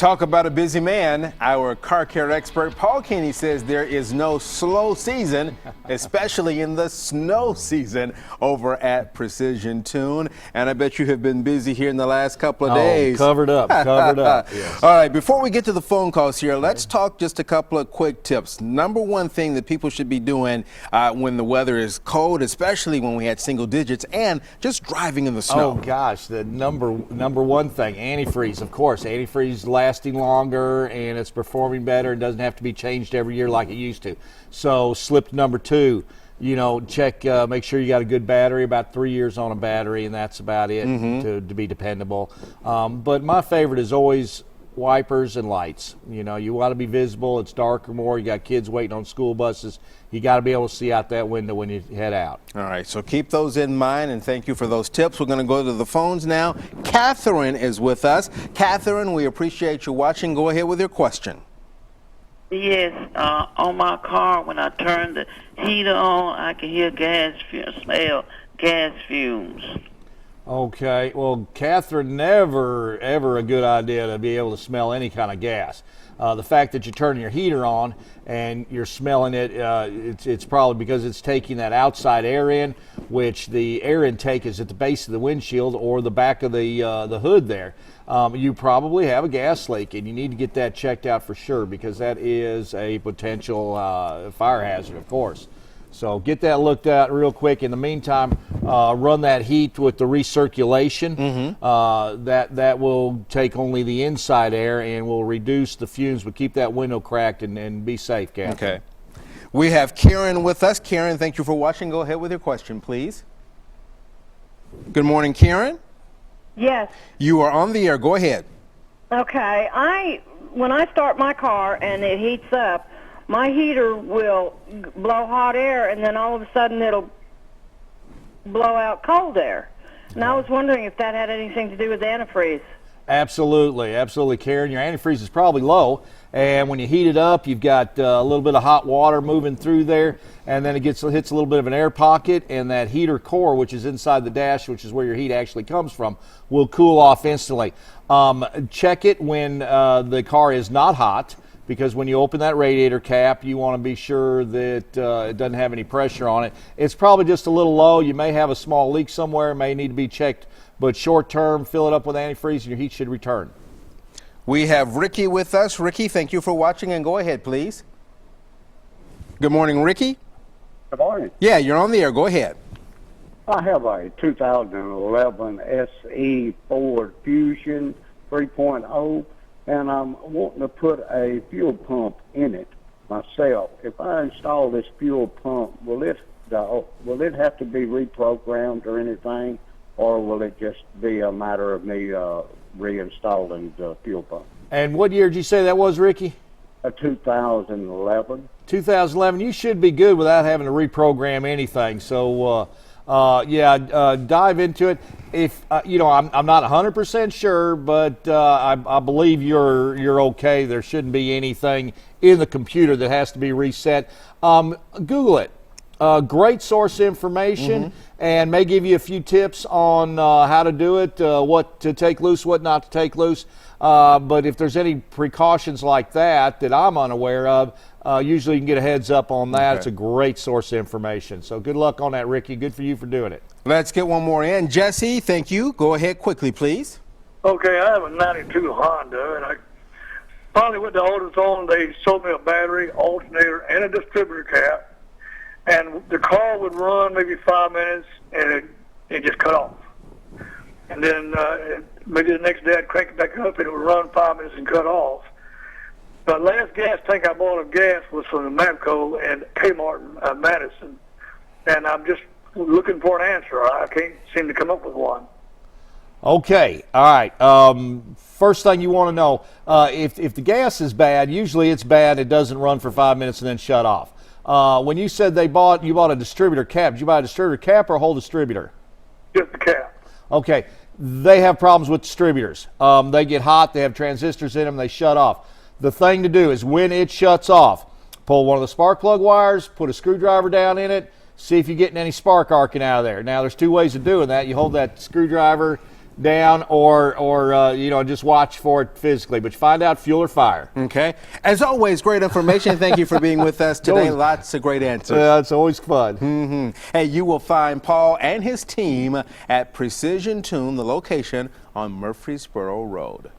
Talk about a busy man. Our car care expert, Paul Keeney, says there is no slow season, especially in the snow season over at Precision Tune. And I bet you have been busy here in the last couple of days. Covered up, yes. All right, before we get to the phone calls here, let's talk just a couple of quick tips. Number one thing that people should be doing when the weather is cold, especially when we had single digits, and just driving in the snow. Oh gosh, the number one thing, antifreeze, of course. Antifreeze lasting longer and it's performing better. It doesn't have to be changed every year like it used to. So slip number two, check, make sure you got a good battery, about 3 years on a battery, and that's about it to be dependable. But my favorite is always wipers and lights. You want to be visible. It's dark or more. You got kids waiting on school buses. You got to be able to see out that window when you head out. All right, so keep those in mind, and thank you for those tips. We're going to go to the phones now. Catherine is with us. Catherine, we appreciate you watching. Go ahead with your question. Yes, on my car, when I turn the heater on, I can hear smell gas fumes. Okay, well, Catherine, never, ever a good idea to be able to smell any kind of gas. The fact that you're turning your heater on and you're smelling it, it's probably because it's taking that outside air in, which the air intake is at the base of the windshield or the back of the hood there. You probably have a gas leak, and you need to get that checked out for sure, because that is a potential fire hazard, of course. So get that looked at real quick. In the meantime, run that heat with the recirculation. That will take only the inside air and will reduce the fumes, but keep that window cracked and be safe, Catherine. Okay. We have Karen with us. Karen, thank you for watching. Go ahead with your question, please. Good morning, Karen. Yes. You are on the air. Go ahead. Okay. When I start my car and it heats up, my heater will blow hot air, and then all of a sudden it'll blow out cold air. And I was wondering if that had anything to do with the antifreeze. Absolutely, Karen. Your antifreeze is probably low, and when you heat it up, you've got a little bit of hot water moving through there, and then it hits a little bit of an air pocket, and that heater core, which is inside the dash, which is where your heat actually comes from, will cool off instantly. Check it when the car is not hot, because when you open that radiator cap, you want to be sure that it doesn't have any pressure on it. It's probably just a little low. You may have a small leak somewhere, may need to be checked, but short term, fill it up with antifreeze and your heat should return. We have Ricky with us. Ricky, thank you for watching, and go ahead, please. Good morning, Ricky. Good morning. Yeah, you're on the air. Go ahead. I have a 2011 SE Ford Fusion 3.0. and I'm wanting to put a fuel pump in it myself. If I install this fuel pump, will it have to be reprogrammed or anything, or will it just be a matter of me reinstalling the fuel pump? And what year did you say that was, Ricky? 2011. 2011. You should be good without having to reprogram anything. So, dive into it. If I'm not 100% sure, but I believe you're okay. There shouldn't be anything in the computer that has to be reset. Google it. Great source information, and may give you a few tips on how to do it, what to take loose, what not to take loose. But if there's any precautions like that I'm unaware of, usually you can get a heads up on that. Okay. It's a great source of information. So good luck on that, Ricky. Good for you for doing it. Let's get one more in. Jesse, thank you. Go ahead quickly, please. Okay, I have a 92 Honda, and I finally went to AutoZone. They sold me a battery, alternator, and a distributor cap. And the car would run maybe 5 minutes, and it just cut off. And then maybe the next day I'd crank it back up, and it would run 5 minutes and cut off. The last gas tank I bought of gas was from the Mapco and Kmart in Madison. And I'm just looking for an answer. I can't seem to come up with one. Okay, all right. First thing you want to know, if the gas is bad, usually it's bad. It doesn't run for 5 minutes and then shut off. When you said you bought a distributor cap, did you buy a distributor cap or a whole distributor? Just the cap. Okay, they have problems with distributors. They get hot, they have transistors in them, they shut off. The thing to do is when it shuts off, pull one of the spark plug wires, put a screwdriver down in it, see if you're getting any spark arcing out of there. Now, there's two ways of doing that. You hold that screwdriver down or you know, just watch for it physically. But find out fuel or fire. Okay. As always, great information. Thank you for being with us today. Lots of great answers. Yeah, it's always fun. Hey, you will find Paul and his team at Precision Tune, the location on Murfreesboro Road.